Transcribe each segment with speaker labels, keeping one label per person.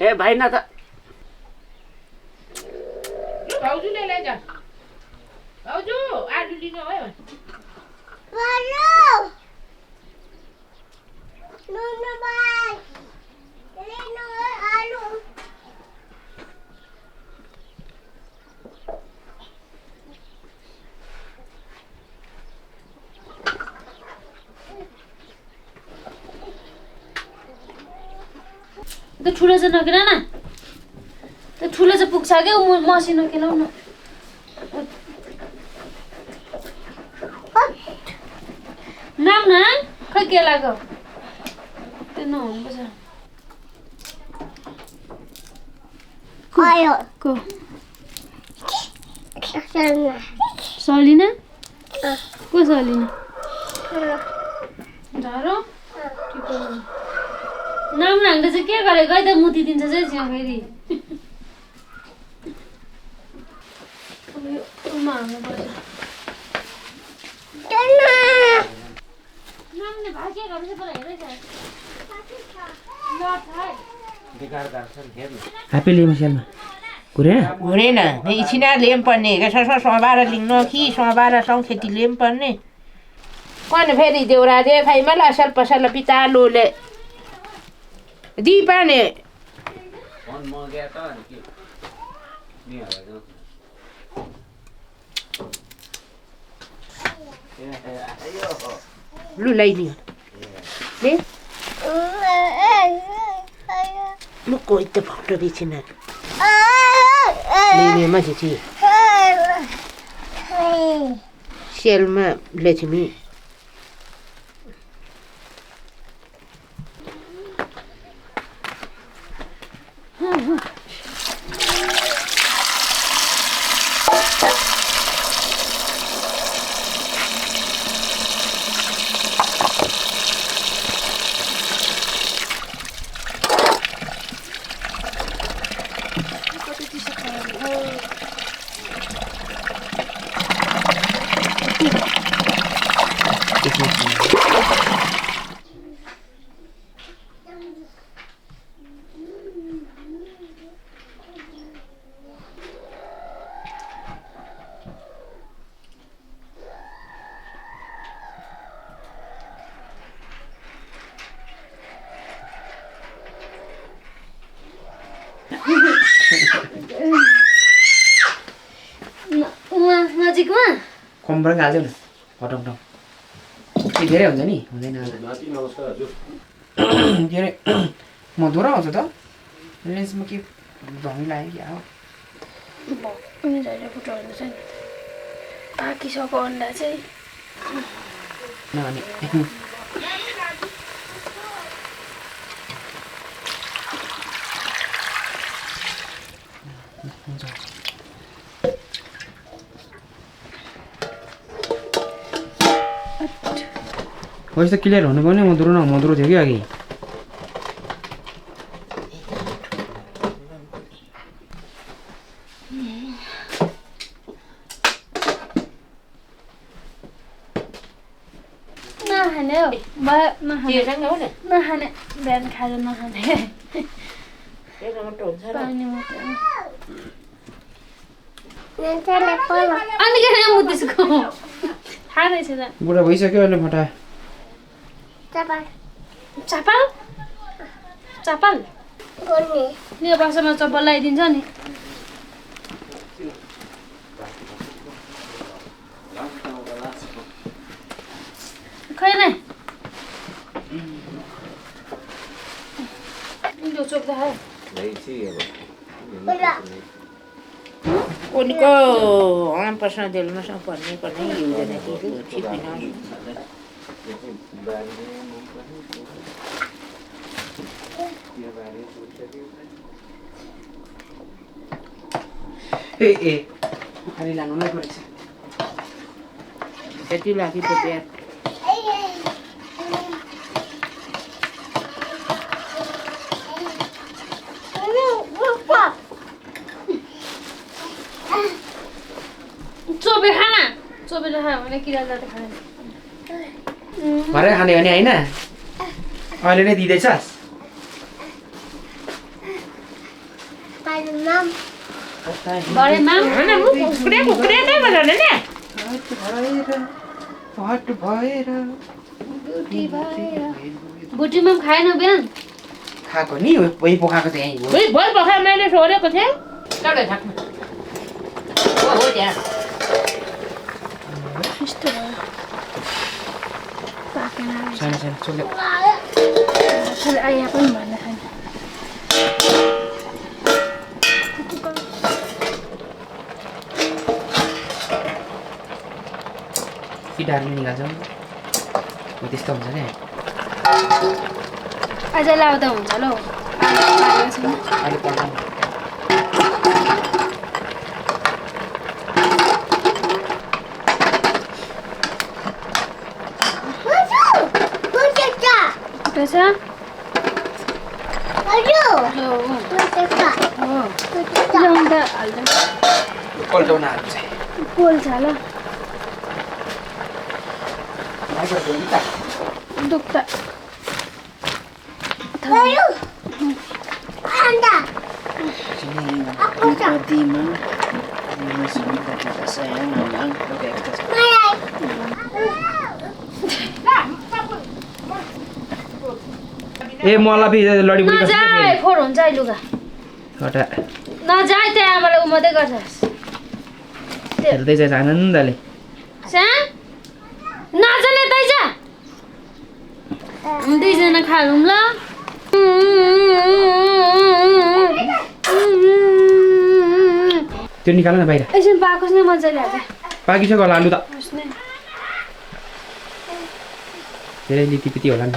Speaker 1: ए भाइ न त
Speaker 2: भाउजूले लैजा भाउजू आलु लिनु भयो
Speaker 3: त्यो ठुलो चाहिँ नकिन न त्यो ठुलो चाहिँ पुग्छ क्या मसिनो केलाउ न नाम न खै केलाको त्यो नहुनुपर्छ को सलिना को सलिना झरो नाम नाङ्दा चाहिँ के गरेको है त मुती दिन्छ चाहिँ चिया फेरि नामले भाइ के गर्छ पहिला हेर्दै
Speaker 4: ह्याप्पी लिमसेलमा
Speaker 2: घुरेन इछिना लेम पर्ने कसो सोमबार लिङ्न कि सोमबार सौ खेती लेम पर्ने कौन फेरि देउरा दे खाइमा असल पसल पितालोले दी पाने लु लाइनी ले लु कोही त फोटो बेचिन ले माथि चाहिँ सेलमा लक्ष्मी
Speaker 3: नजिकमा
Speaker 4: कम्बर हाल्छौ न हटाउँ त्यो धेरै हुन्छ नि हुँदैन के अरे मधुर आउँछ त लेन्समा के धमी लाग्यो कि अब
Speaker 3: पाकिसक्यो अन्डा चाहिँ
Speaker 4: नभने पैसा क्लियर हुनुपर्ने मधुरो थियो कि अघि
Speaker 3: नखाने हो नखाने बिहान खाएर नखाने पानी मात्रै अनि के मुतिसको थाहा रहेछ त
Speaker 4: बुढा भइसक्यो अहिले फटा
Speaker 3: चापाल चापाल यो वर्षमा चप्पल लगाइदिन्छ नि खै नै यो चोक्दा है
Speaker 2: उनको आम प्रश्न दिलमा सब पर्ने युजना कि छिपिन
Speaker 4: ए अनि लानु नै पर्छ
Speaker 2: त्यति लागि त बिहा
Speaker 3: चोबेर खायो भने किरा जाति खाने
Speaker 4: भरे खाने भने हैन अहिले नै दिदैछस्
Speaker 3: बडे माम
Speaker 2: हैन कुकुरे नै बनाउने नि
Speaker 4: हट भएर
Speaker 3: बुटी माम खाएन बिहान
Speaker 4: खाएको नि पै पकाएको त यहीँ हो
Speaker 2: भइ बखा मैले सोरेको थिएँ चढे थाक्नु हो त्यहाँ
Speaker 3: यस्तो भयो पाकेन
Speaker 4: सानो सानो चोले
Speaker 3: छोरी आइया पनि भन्ने छैन
Speaker 4: किटाहरू निकाल्छ हो त्यस्तो हुन्छ नि
Speaker 3: अझै लाउँदा हुन्छ ल
Speaker 4: अहिले पढ्नु
Speaker 3: पैसा
Speaker 4: पल्टाउन हाल्नु चाहिँ
Speaker 3: पोल्छ ल
Speaker 4: भाइबाट नि त
Speaker 3: दुख्छ
Speaker 4: ए मलाई फेरि लडी बुडी
Speaker 3: नजाए फोहोर हुन्छ है लुगा
Speaker 4: हटा
Speaker 3: नजाए त्यहाँ आमालाई उ मात्रै गर्छस्
Speaker 4: हेर्दैछ आनन्दले
Speaker 3: सा नजाने तैजा दुईजना खालौँ ल
Speaker 4: त्यो निकाल न बाहिर
Speaker 3: एकछिन पाकोस् न मजाले हाल्छ
Speaker 4: पाकिसक्यो होला आलु त
Speaker 3: होस् न
Speaker 4: धेरै लितिपिती होला नि त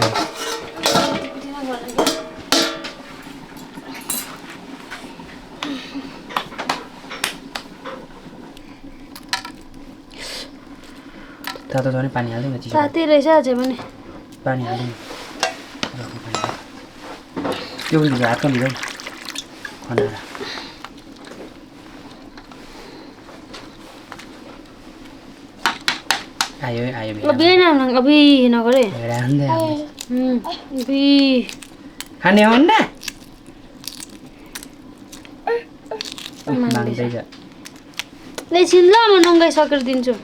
Speaker 4: तातो छ भने पानी हाल्दैन चिसो
Speaker 3: तातै रहेछ अझै पनि
Speaker 4: पानी हाल्दैन त्यो लिन्छ हातमा लिँदैन खनाएर आयो आयो
Speaker 3: अभी न अभी नगरे अभी
Speaker 4: खाने हो अन्डा माग्दैछ
Speaker 3: लेछिन ल म नङ्गाइ सकेर दिन्छु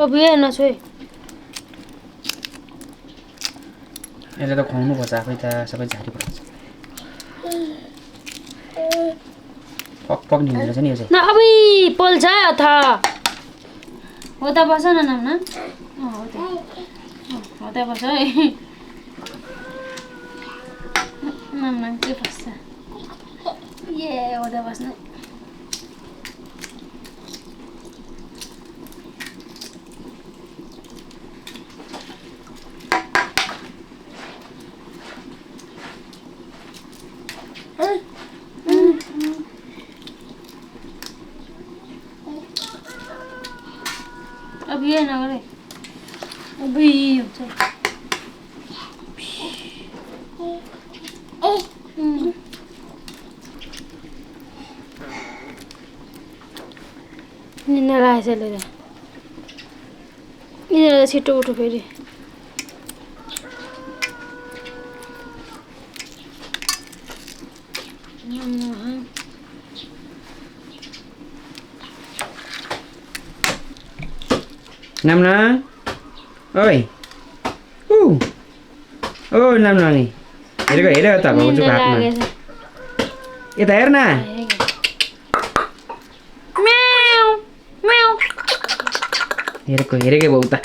Speaker 3: अभी हेर्न छोइ
Speaker 4: यसले त खुवाउनु पर्छ आफै त सबै झारी पर्छ पक पक निहुँदो रहेछ नि यो चाहिँ
Speaker 3: न अभी पोल्छ अथ हो त बस न नाम न हो त बस है नाम न के बस्छ ए हो त बस्नु अभी ये ना करे अभी हुन्छ निन्द लागेछ लिएर यिनीहरू छिटो उठो फेरि
Speaker 4: नाम्ना ओइ ओ नाम्ना नि हेरेको हेरेको त भाउजू हातमा यता हेर न हेरेको हेरेकै भाउ त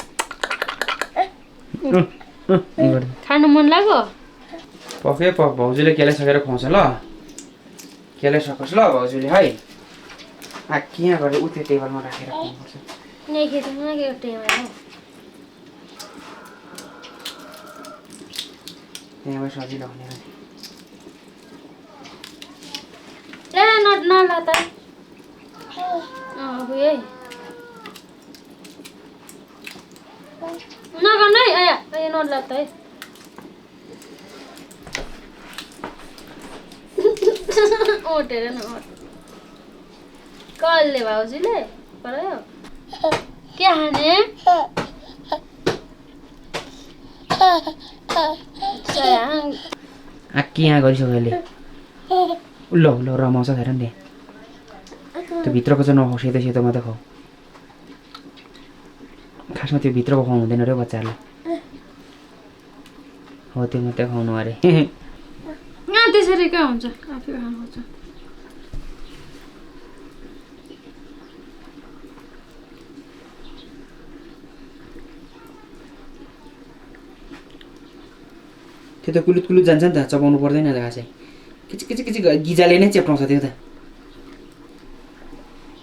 Speaker 3: खानु मन लाग्यो
Speaker 4: पक्कै पक भाउजूले केलाई सकेर खुवाउँछ ल केलाई सकोस् ल भाउजूले है यहाँ गरेर उतै टेबलमा राखेर खुवाउनुपर्छ
Speaker 3: नहीं खेती में क्या टेबल है
Speaker 4: त्यहाँबाट सजिलो हुने
Speaker 3: ए नट न लाता अब ये न गर्नु है आया ए नट लाता है ओटेर न ओट कलले भाउजूले परायो क्या खाने
Speaker 4: आक्की यहाँ गरिसक्यो अहिले ल ल रमाउँछ हेर नि त्यो भित्रको चाहिँ नखाऊ सेतो सेतो मात्रै खाऊ खासमा त्यो भित्रको खुवाउनु हुँदैन अरे बच्चाहरूलाई हो त्यो मात्रै खुवाउनु अरे
Speaker 3: त्यसरी कहाँ हुन्छ आफै खानुपर्छ
Speaker 4: त्यो त कुलुत कुलुत जान्छ नि त चबाउनु पर्दैन त खासै किचिक किचिक किचिक गिजाले नै चेप्टाउँछ त्यो त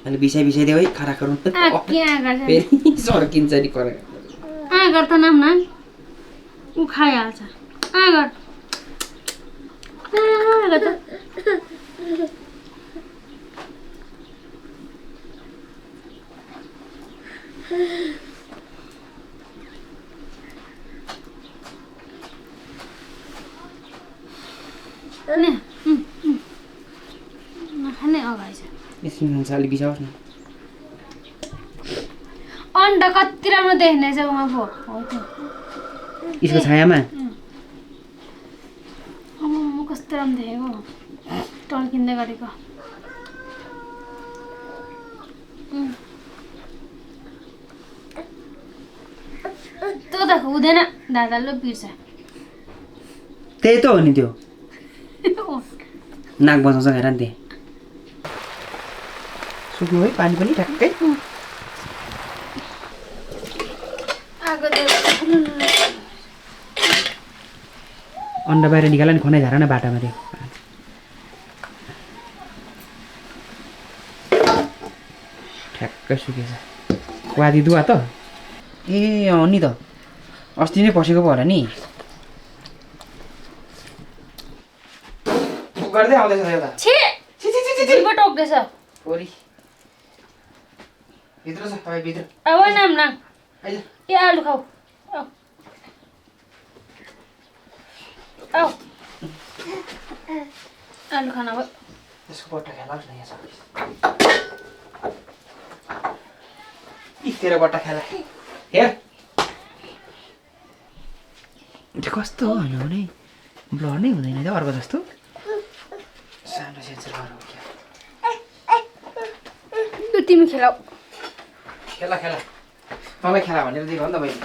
Speaker 4: अहिले बिसाइदियो है खरा गरौँ फेरि सर्किन्छ नि करा
Speaker 3: गर त नाम न ऊ खाइहाल्छ गर नखाने अगाइछ
Speaker 4: यसमा अलिक बिसाओस् न
Speaker 3: अन्डा कति राम्रो देख्ने छ उहाँ पो
Speaker 4: यसको छायामा
Speaker 3: म कस्तो राम्रो देखेको टल्किँदै गरेको त्यो त हुँदैन दादाले पिर्छ
Speaker 4: त्यही त हो नि त्यो नाक बजाउँछ हेर नि त्यहाँ सुक्यो है पानी पनि ठ्याक्कै अन्डा बाहिर निकाल नि खनाइ झार न बाटामा त्यो ठ्याक्कै सुकेछ वादी दुवा त ए अँ नि त अस्ति नै पसेको पो होला नि गर्दै आउँदैछ एउटा
Speaker 3: टोक्दैछ
Speaker 4: पोरी भित्र छ तपाईँ भित्र
Speaker 3: अब नाम नाम ए आलु खाऊ आऊ आलु खाना भयो
Speaker 4: त्यसको बट्टा खेलाओस् न यहाँ सबै तेरो बट्टा खेला हेर त्यो कस्तो हो भने ब्लड नै हुँदैन त्यो अर्को जस्तो सानो सेन्सर गर्नु
Speaker 3: तिमी खेलाऊ
Speaker 4: खेला खेला तँलाई खेला भनेर दिएको हो नि त मैले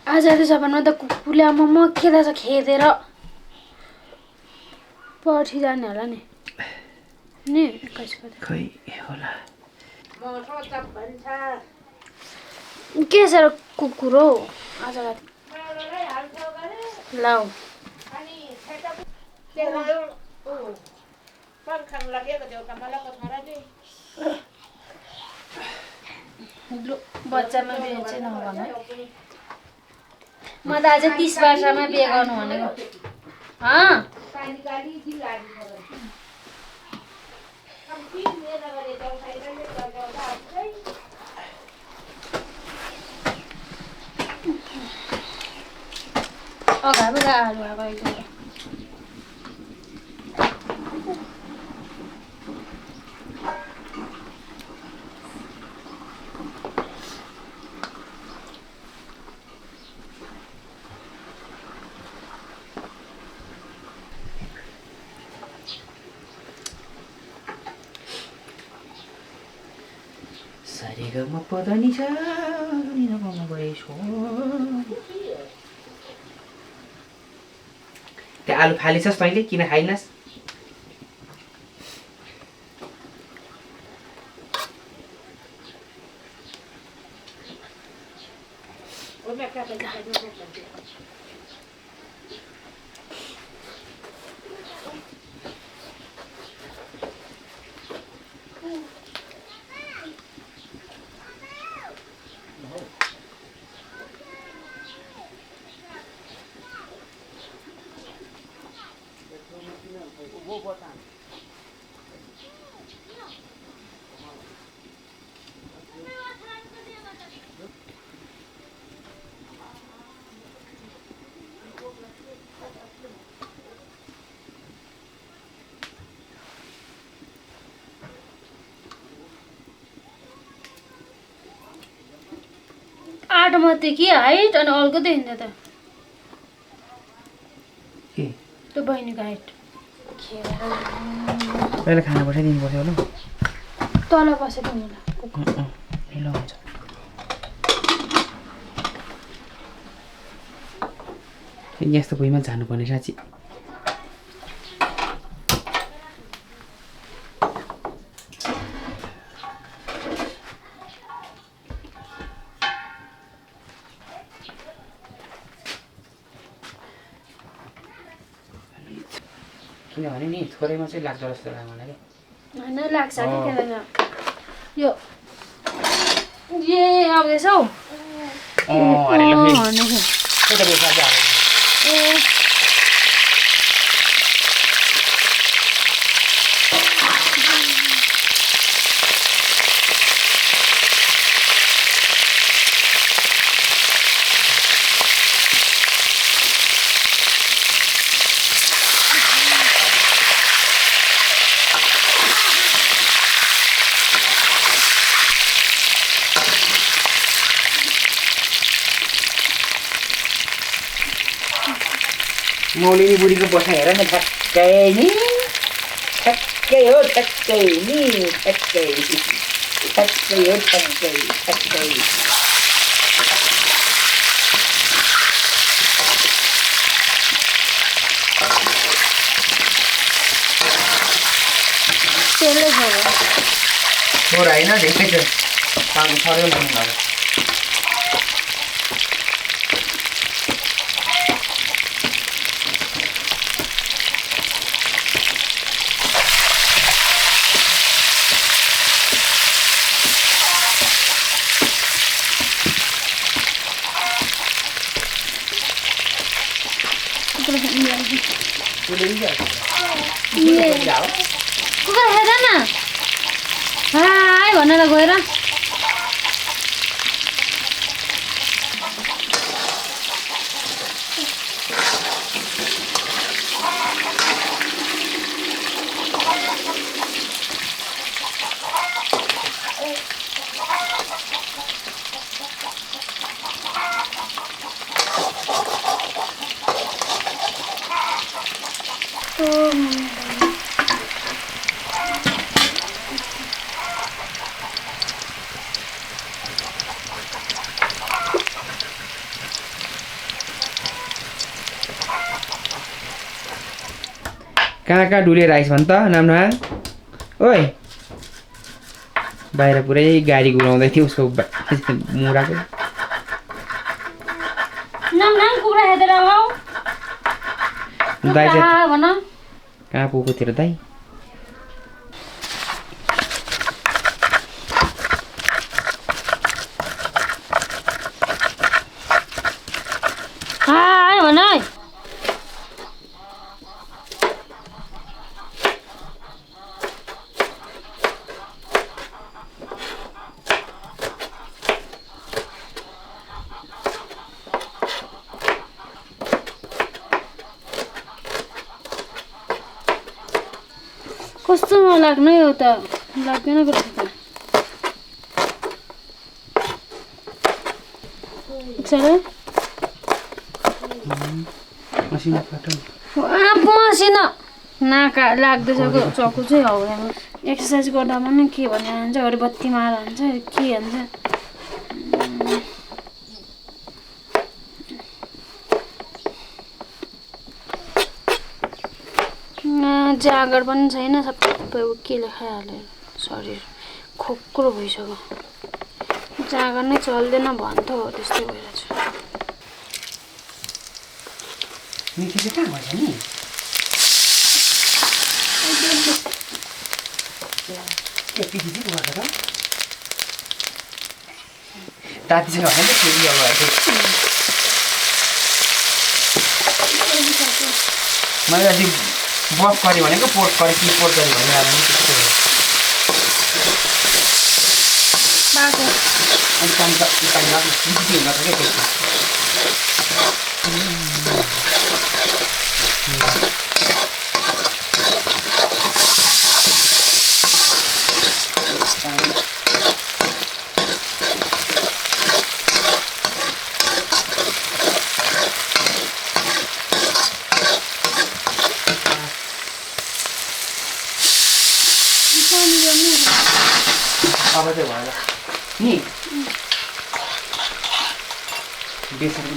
Speaker 3: आज त सपनमा त कुकुरले आमा खेदा खेदेर पछि जाने होला नि
Speaker 4: खै होला
Speaker 3: के साह्रो कुकुर हो आज राति लाऊ बच्चामा बिहे चाहिँ नगर्नु म त आज 30 वर्षमा बिहे गर्नु भनेको अगाडि आलु आएको एकदम
Speaker 4: सारेगामा पदनी छ निनामा गएछौ त्यो आलु फालिछस् तैँले किन खाइनस्
Speaker 3: बाटो मात्रै कि हाइट अनि अर्को देखिन्छ त
Speaker 4: के
Speaker 3: त्यो बहिनीको हाइट
Speaker 4: पहिला खाना पठाइदिनु पर्छ होला
Speaker 3: तल बसेको होला
Speaker 4: ल हुन्छ यस्तो भुइँमा जानुपर्ने साँच्ची किनभने नि थोरैमा चाहिँ लाग्छ जस्तो लाग्यो मलाई कि
Speaker 3: होइन लाग्छ कि किन यो ए आउँदैछ हौ
Speaker 4: मौलिनी बुढीको बस्न हेर न ठ्याक्कै नि ठ्याक्कै हो ठ्याक्कै नि ठ्याक्कै ठ्याक्कै हो ठ्याक्कै ठ्याक्कै
Speaker 3: त्यसले छ
Speaker 4: छोरा होइन धेरै छ काम छोड्यो भन्नु भयो
Speaker 3: कुकुर हेर न हाय भनेर गएर
Speaker 4: कहाँ डुले राइस भन् त नामनाङ ओइ बाहिर पुरै गाडी घुराउँदै थियो उसको मुराको
Speaker 3: नाम कुखुरा हेरेर आऊ
Speaker 4: दाइ चाहिँ
Speaker 3: भन
Speaker 4: कहाँ पुगेको थियो र दाइ
Speaker 3: हाय भन है कस्तो नलाग्नु यो त लाग्दैन कस्तो त मसिनो नाका लाग्दैछ चक्कु चाहिँ हाउडामा एक्सर्साइज गर्दा पनि के भने हुन्छ अरू बत्ती मार हुन्छ के भन्छ जाँगर पनि छैन सबै केले खाइहाल्यो शरीर खोक्रो भइसक्यो जाँगर नै चल्दैन भन्थ्यो त्यस्तै भइरहेछ
Speaker 4: मिठी चाहिँ कहाँ भएछ नि पिठी चाहिँ गएको त ताती चाहिँ होइन फेरि अब मैले अस्ति बफ गरेँ भनेको पोर्ट गरेँ कि पोर्ट गरेँ भनिरहेको त्यस्तो हो अनि पानी लाग्नु पिठी हुन सक्यो त्यसमा अब चाहिँ भयो नि बेसर पनि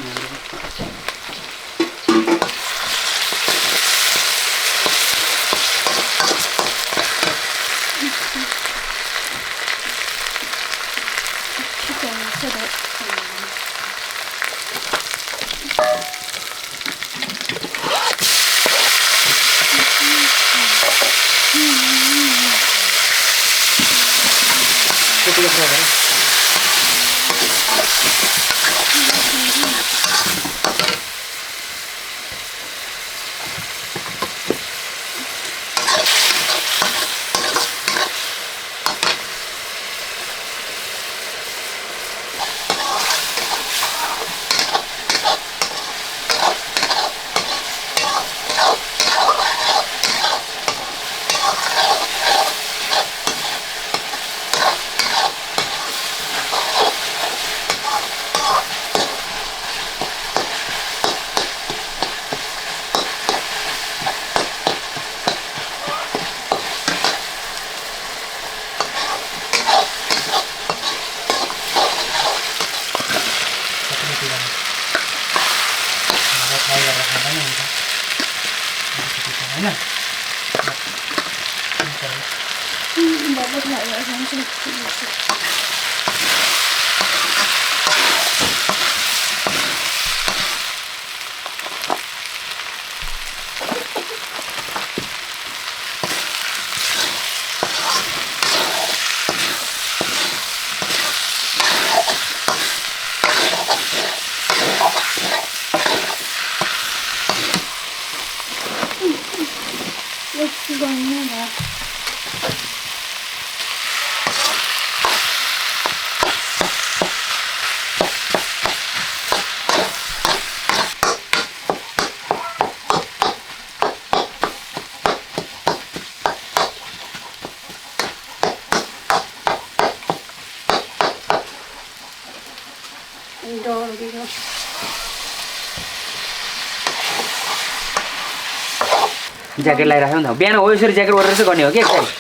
Speaker 4: ज्याकेट लगाइराख्यो नि त बिहान हो यसरी ज्याकेट ओरेर चाहिँ गर्ने हो कि एकचोटि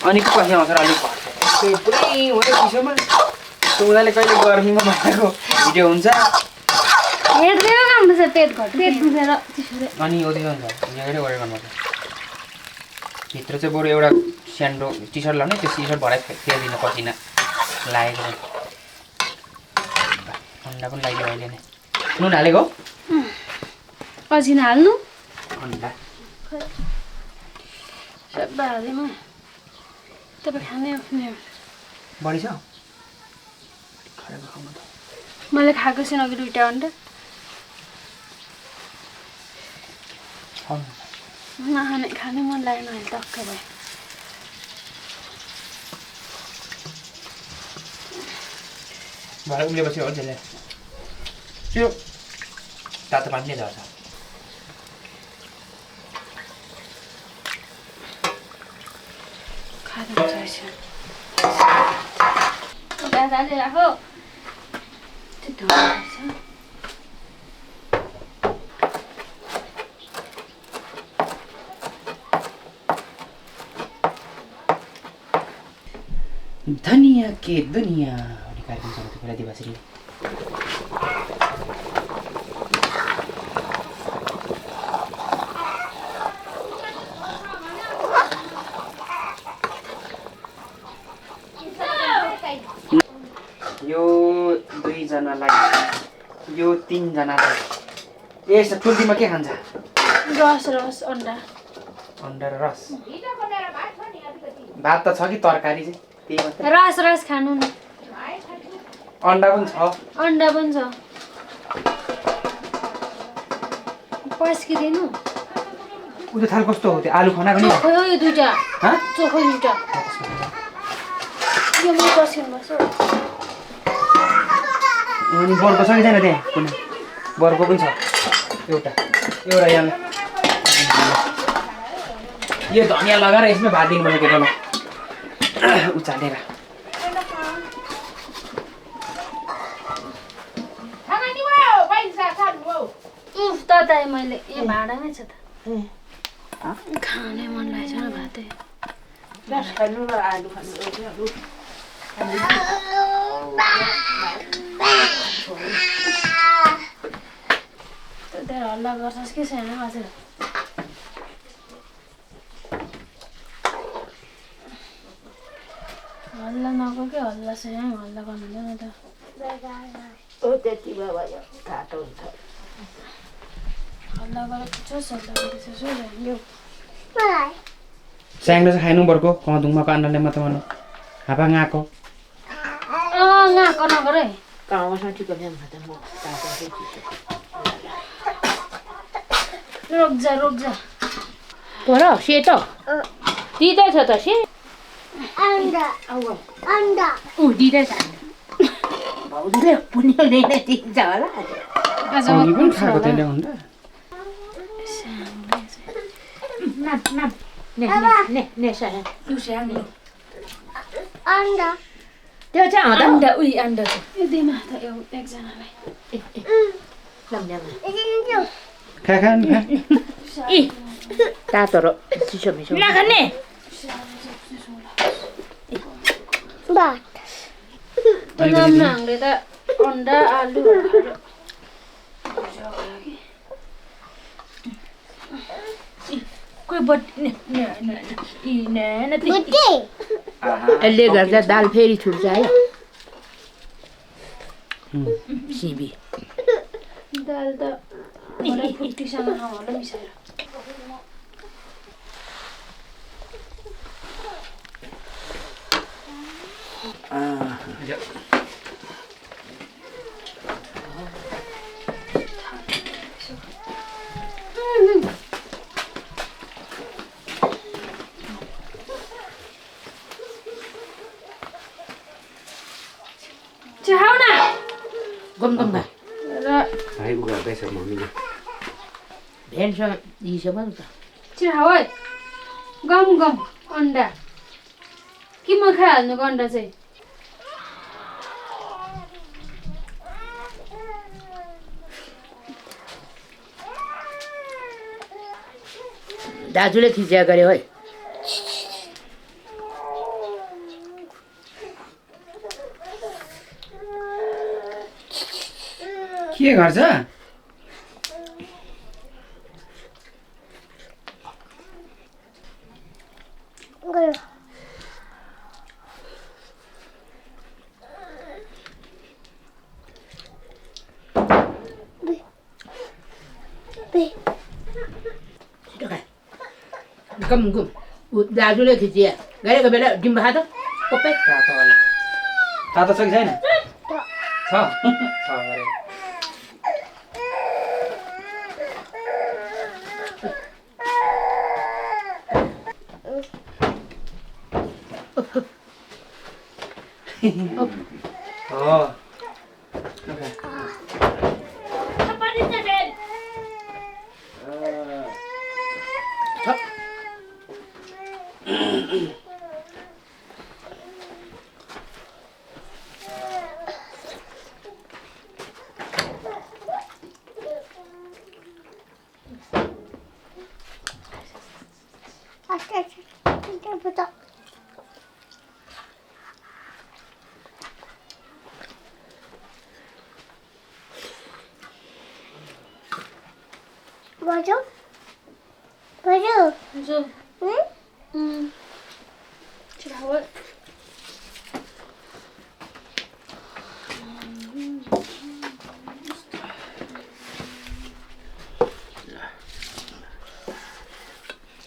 Speaker 4: अनि पछि आउँछ अलिक त्यो पुरै हो चिसोमा उनीहरूले कहिले गर्मीमा बनाएको भिडियो हुन्छ अनि ओदेर हुन्छ ज्याकेटै ओरेर गर्नुपर्छ भित्र चाहिँ बरु एउटा स्यान्डो टी सर्ट लाउने त्यो टी सर्ट भराइ फेरिदिनु पसिना लागेको अन्डा पनि लाग्यो अहिले नै नुन हालेको
Speaker 3: पसिना हाल्नु
Speaker 4: अन्डा
Speaker 3: सबै हालेमा तपाईँ खाने आफ्नै
Speaker 4: बढी छ
Speaker 3: मैले खाएको छैन अघि 2टा अन्डा नखाने खाने मन लागेन अहिले टक्क भयो
Speaker 4: भरे उम्लेपछि हो त्यसले त्यो तातो पानीले झर्छ
Speaker 3: राखो
Speaker 4: धनिया के दुनिया भन्ने कार्यक्रम चलाउँथ्यो पहिला दिवासरीले यो 2 जनालाई यो 3 जनालाई यस्तो ठुल्तीमा के खान्छ
Speaker 3: रस अन्डा
Speaker 4: र रस भात त छ कि तरकारी चाहिँ त्यही मात्रै
Speaker 3: रस खानु नि
Speaker 4: अन्डा पनि छ
Speaker 3: पस्किदिनु
Speaker 4: उयो थाल कस्तो हो त्यो आलु खाना पनि
Speaker 3: चोखो यो 2टा चोखो 2टा यो म पस्किनु पर्छ
Speaker 4: अनि बर्को छ कि छैन त्यहाँ कुनै बर्को पनि छ एउटा यहाँ यो धनियाँ लगाएर यसमा भात दिनुपर्छ केटालाई उचालेर
Speaker 3: तताएँ मैले यो भाँडामै छ त खाने मन लागेको छ भातै
Speaker 2: Bas खानु र आलु खानु आलु
Speaker 3: त्यहाँ हल्ला गर्छस् कि छैन हजुर हल्ला नगर कि हल्ला छैन हल्ला गर्नु हुँदैन त
Speaker 2: त्यति भयो काटो हुन्छ
Speaker 3: हल्ला गरेको छस् हल्ला गरेको छस् यो
Speaker 4: स्याङ्लो चाहिँ खानु पर्को कँदुङमा कान्नाले मात्र मानु हापा ngako
Speaker 3: ngako नगर है
Speaker 2: काउँछ ठिक भएन त म काटो
Speaker 3: रुक जा
Speaker 2: पर सेतो दिँदैछ त से
Speaker 3: अन्डा
Speaker 2: दिँदैछ भाउजूले पुण्यले नै दिन्छ होला
Speaker 3: आज
Speaker 4: पनि खाएको त्यसले हुन्छ
Speaker 2: नाम ने सारा
Speaker 3: अन्डा
Speaker 2: त्यो चाहिँ
Speaker 3: अन्डा उही अन्डा छ यो दिमा त एकजनालाई
Speaker 4: खा
Speaker 2: इ तातो र चिसो मिसो
Speaker 3: नखाने हामीले त अन्डा आलु
Speaker 2: कोही यसले गर्दा दाल फेरि छुट्छ है सिबी
Speaker 3: दाल त फुटीसँग खाउँ होला मिसाएर चाहौ न
Speaker 2: गम
Speaker 3: र
Speaker 4: भाइ उ गर्दैछ मम्मीले
Speaker 2: भेन्डसँग दिइसक्यो नि त
Speaker 3: चाहौ है गम अन्डा केमा खाइहाल्नु अन्डा चाहिँ
Speaker 2: दाजुले खिचिया गर्यो है
Speaker 4: के गर्छ
Speaker 2: गम दाजुले खिचिया गरेको बेला डिम्बा खाँदा कोपै
Speaker 4: तातो होला तातो छ कि छैन छ अरे हो
Speaker 3: जो चाहौ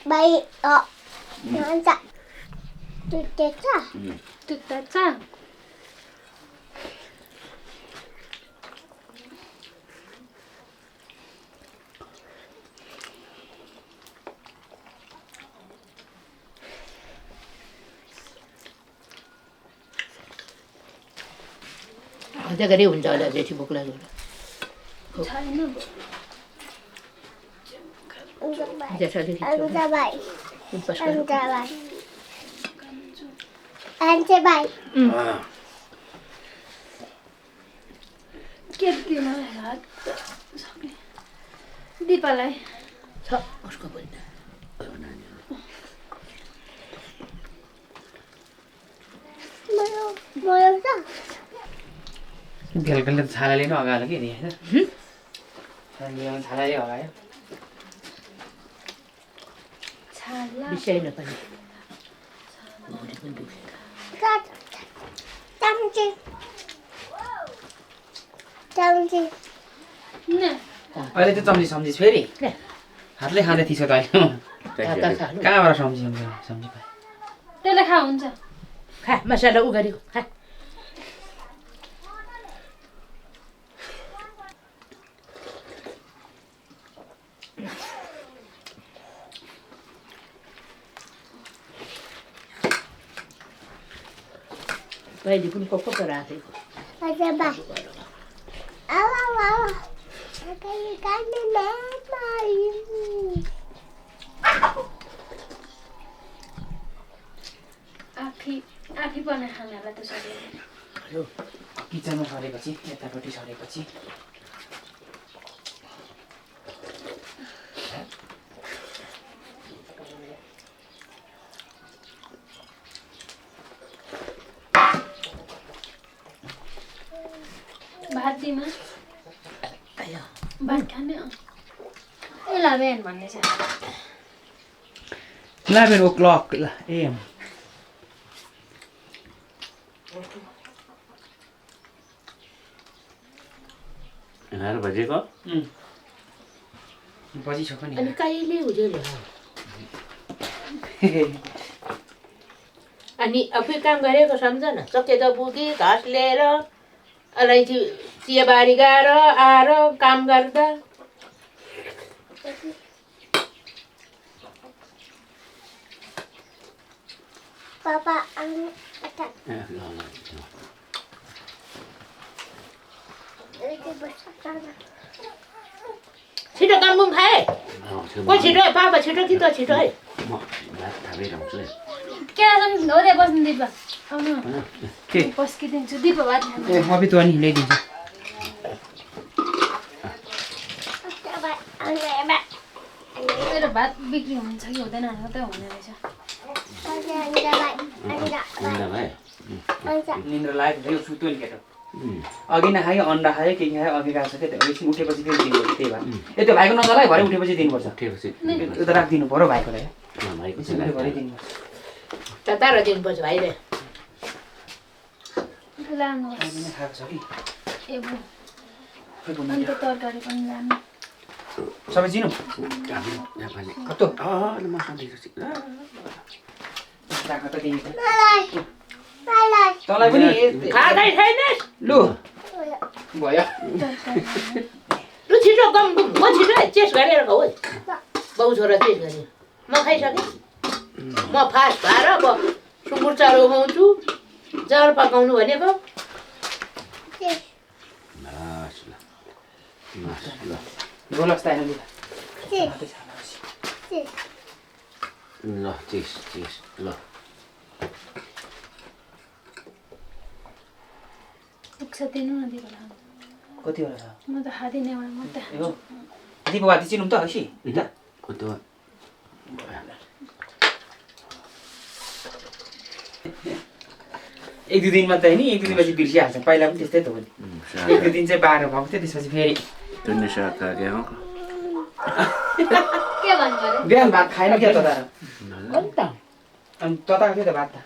Speaker 1: Bayi, nanti tuteka.
Speaker 3: Tuteka.
Speaker 2: अझै गरे हुन्छ होला जेठी भोक लाग्यो
Speaker 3: छैन
Speaker 2: जेठाले
Speaker 1: Anda bayi,
Speaker 2: खिच्छ
Speaker 1: anda bayi, anda bayi.
Speaker 3: के मलाई हात सक्ने दिपालाई
Speaker 2: छ उसको पनि
Speaker 1: मलाई त
Speaker 4: भेलकलले त छालाले नै अगायो के नि होइन छालाले अगायो
Speaker 2: विषय नपर्ने
Speaker 1: चम्ची चम्ची
Speaker 4: अहिले त्यो चम्ची सम्झिस् फेरि हातले खाँदै थिइस् त अहिले कहाँबाट सम्झी सम्झी पाएँ
Speaker 3: त्यसले खा हुन्छ
Speaker 2: खा मसाला उ गरेको खा पहिले पनि कोको त राखेको
Speaker 1: अच्छा बाई आवा आवा कहीं काने ना पाई
Speaker 3: आफी बनाए खानालाई त सबै
Speaker 4: किचनमा सरेपछि यतापट्टि सरेपछि
Speaker 3: भात दिमा भात खाने यसलाई बिहान भन्ने छ
Speaker 4: 11 o'clock AM
Speaker 5: एघार बजेको
Speaker 4: बजिसक्यो नि
Speaker 2: अनि कहिले हुँदैन अनि आफै काम गरेको सम्झ न सके त पुगी घाँस लिएर अलैँची चियाबारी गएर आएर काम गर्दा
Speaker 1: पापा अनि अटा एक बच्चा
Speaker 2: छिटो कामकुम खाए को छिटो है पापा छिटो कि त छिटो है
Speaker 5: म भात खाइरहन्छु है
Speaker 3: केरासँग हो दे बस्नु दिपा आउनु
Speaker 4: के
Speaker 3: पस्किदिन्छु दिपा भात खानु
Speaker 4: ए म बितो नि ल्याइदिन्छु
Speaker 3: मेरो भात बिक्री हुन्छ कि हुँदैन मात्रै हुने रहेछ
Speaker 5: अन्डा भाइ
Speaker 4: निन्द्रा लागेको थियो सुत्यो नि केटो अघि नखायो अन्डा खायो के खायो अघि गएको छ क्या एकछिन उठेपछि फेरि दिनुपर्छ त्यही भएर त्यो भाइको नजरलाई भरे उठेपछि दिनुपर्छ
Speaker 5: उठेपछि
Speaker 4: त्यो त राखिदिनु पऱ्यो भाइकोलाई
Speaker 5: भाइको
Speaker 4: एकछिन भरे दिनुपर्छ
Speaker 2: ततार दिनुपर्छ भाइले
Speaker 3: लानु
Speaker 4: अघि नै खाएको छ कि
Speaker 3: ए बु
Speaker 4: खै भन्नु
Speaker 3: अन्त तरकारी पनि लानु
Speaker 4: सबै चिनौँ
Speaker 5: नेपाली
Speaker 4: कस्तो
Speaker 5: म सधैँ
Speaker 4: राख त तिमी
Speaker 1: मलाई
Speaker 4: तँलाई पनि
Speaker 2: खाँदै छैनस्
Speaker 4: लु भयो
Speaker 2: लु छिटो कम म छिटो चेस गरेर खाऊ है बाउ छोरा चेस गरे म खाइसकेँ म फास्ट भएर अब सुँगुर चारो खुवाउँछु जाँड पकाउनु भनेको
Speaker 4: गोलक्स त आएन
Speaker 5: ल चिस चिस ल
Speaker 3: पुग्छ दिनु न दिपा लानु
Speaker 4: कतिवटा छ
Speaker 3: म त खाँदिनँ एउटा मात्रै
Speaker 4: ए हो दिपवाती चिनौँ त हैसी
Speaker 5: कतो
Speaker 4: एक दुई दिनमा त होइन एक दुई दिनपछि बिर्सिहाल्छ पहिला पनि त्यस्तै त हो नि एक दुई दिन चाहिँ बाह्र भएको थियो त्यसपछि फेरि
Speaker 5: तुन्ने साग खाके हो
Speaker 3: के भन्नु अरे
Speaker 4: बिहान भात खाएन क्या तता
Speaker 2: अन्त
Speaker 4: अनि तताएको थियो त भात त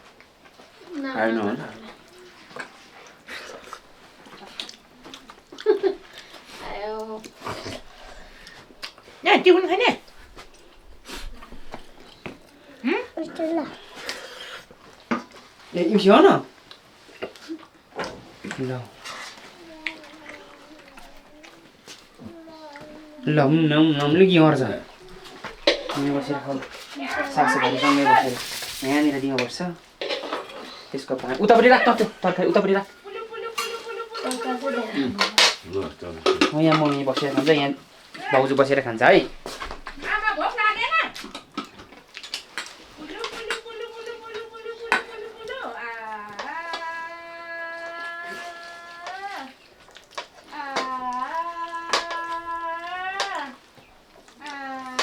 Speaker 5: खाएन हो
Speaker 3: आयो
Speaker 2: यहाँ टिफिन खाने
Speaker 1: ल
Speaker 4: ए इउसी हो न ल ल नम्ले के गर्छ यहाँ बसेर खाऊ सागसब्जीसँगै बसेर यहाँनिर दिमा बस्छ त्यसको पानी उतापट्टि राख त तरकारी उतापट्टि राख यहाँ मम्मी बसेर खान्छ यहाँ भाउजू बसेर खान्छ है
Speaker 2: आमा भोक लागेन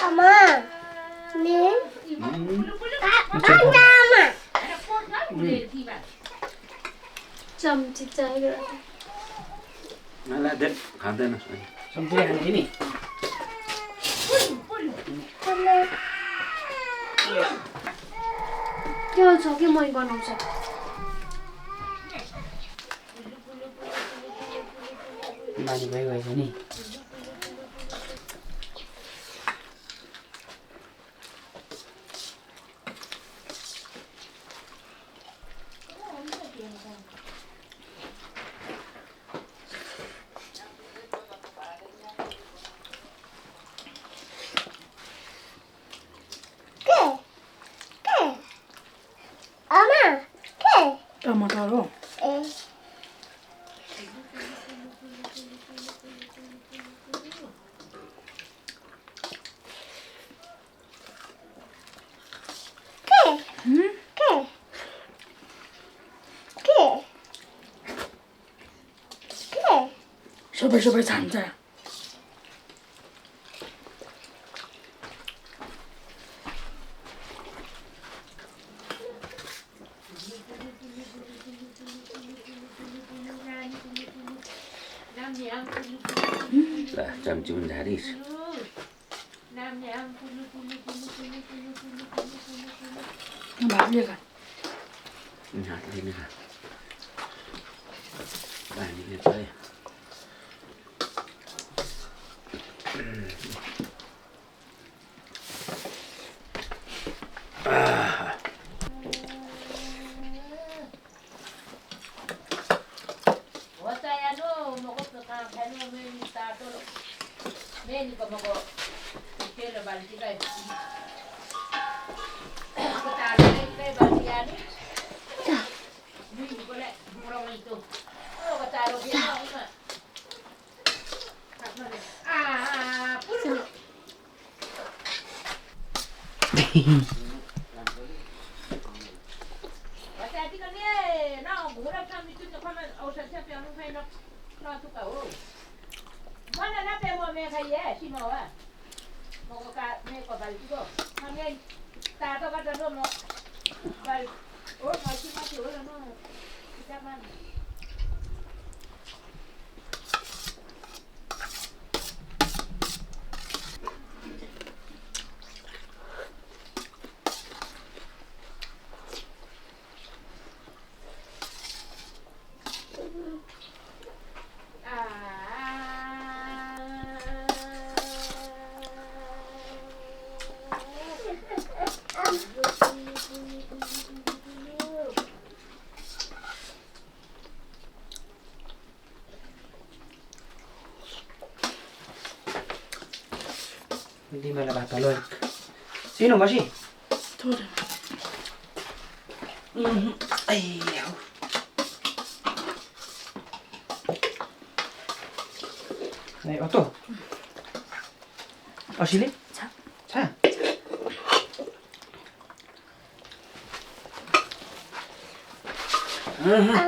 Speaker 1: आमा नि आमा
Speaker 3: चम्ची चाहिएको
Speaker 5: मलाई दे खाँदैन
Speaker 4: सम्पूर्ण खाने थिएँ नि
Speaker 3: त्यो छ कि मै बनाउँछ
Speaker 4: बानी भइगएछ नि
Speaker 1: Ama, ke?
Speaker 3: टमाटर हो सबै छान्छ
Speaker 5: चम्ची पनि झारिस
Speaker 3: भातले खा
Speaker 5: हातले नै खा पानीले पायो
Speaker 4: दिमागलाई भात हालो सिनो बसी अतो असीले छ
Speaker 1: Ama.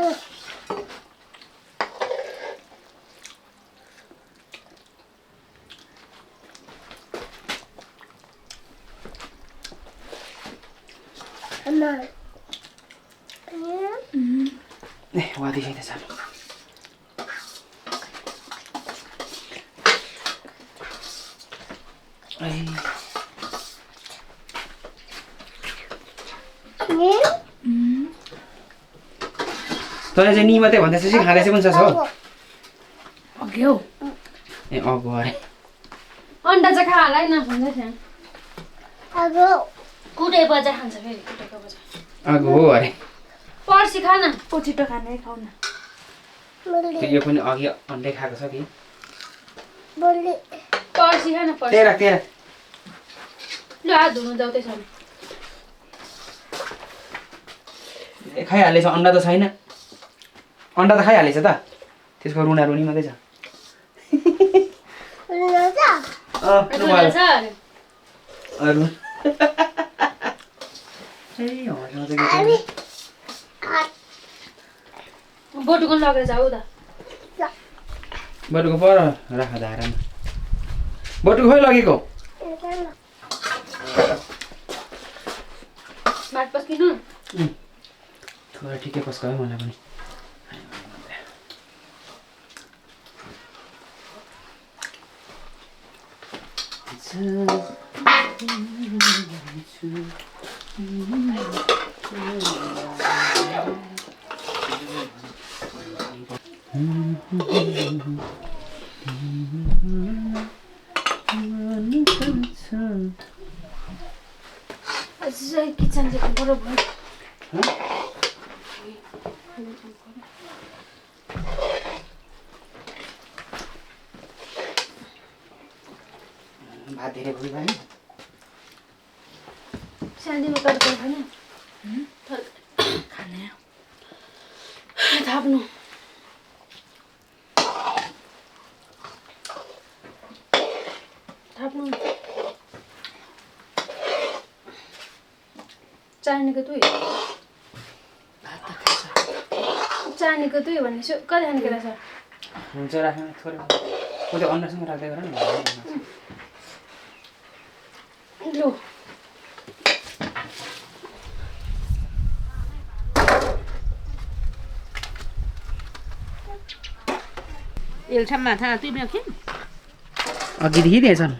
Speaker 4: वादी छैन सानो तँलाई चाहिँ नि मात्रै भन्दैछ कि खाँदैछ पनि छ
Speaker 3: अघि हौ
Speaker 4: ए अगो अरे
Speaker 3: अन्डा चाहिँ खा होला है नखान्छ त्यहाँ
Speaker 1: Ago.
Speaker 3: कुटेको चाहिँ खान्छ फेरि कुटेको बजा
Speaker 4: अगो हो अरे
Speaker 3: पर्सी खा न छिटो खाने खाऊ न
Speaker 4: यो पनि अघि अन्डै खाएको छ कि
Speaker 1: Boli.
Speaker 3: पर्सी खा न पर्सी
Speaker 4: तेरा तेरा
Speaker 3: ल हात धुनु जाउँदैछ
Speaker 4: खाइहालेछ अन्डा त छैन अन्डा त खाइहालेछ त त्यसको रुना रुनी मात्रै छ
Speaker 1: Raja.
Speaker 3: छ अरे
Speaker 4: अरू
Speaker 1: Abi.
Speaker 3: बोटुको लगेर जाऊ त
Speaker 4: बटुको पर राख धारामा बटुको खोइ लगेको
Speaker 3: भात पस्किनु
Speaker 4: थोरै ठिकै पस्क है मलाई पनि
Speaker 3: चाहिँ किचन चाहिँ बरोबर
Speaker 4: भात धेरै भयो भने
Speaker 3: सानोमा तरकारी खाने
Speaker 2: खाने
Speaker 3: थाप्नु चानीको दुई चानीको दुई भनेपछि कति खाने रहेछ
Speaker 4: हुन्छ राख्नु थोरै कति अन्नसँग राख्दै गर न
Speaker 3: लु
Speaker 2: एल्छा माथा तिमीले के
Speaker 4: अघिदेखि दिएछन्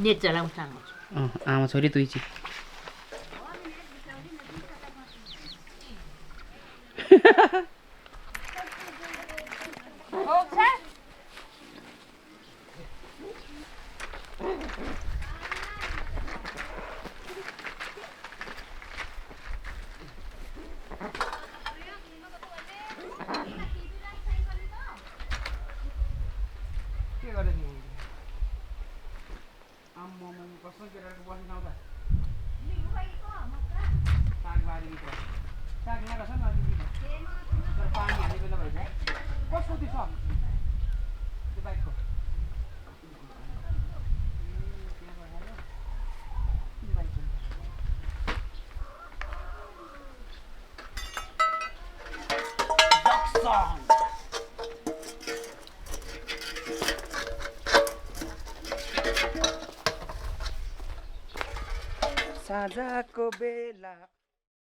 Speaker 2: नेट चलाउँछ
Speaker 4: आमा छोरी दुई चाहिँ साँझको बेला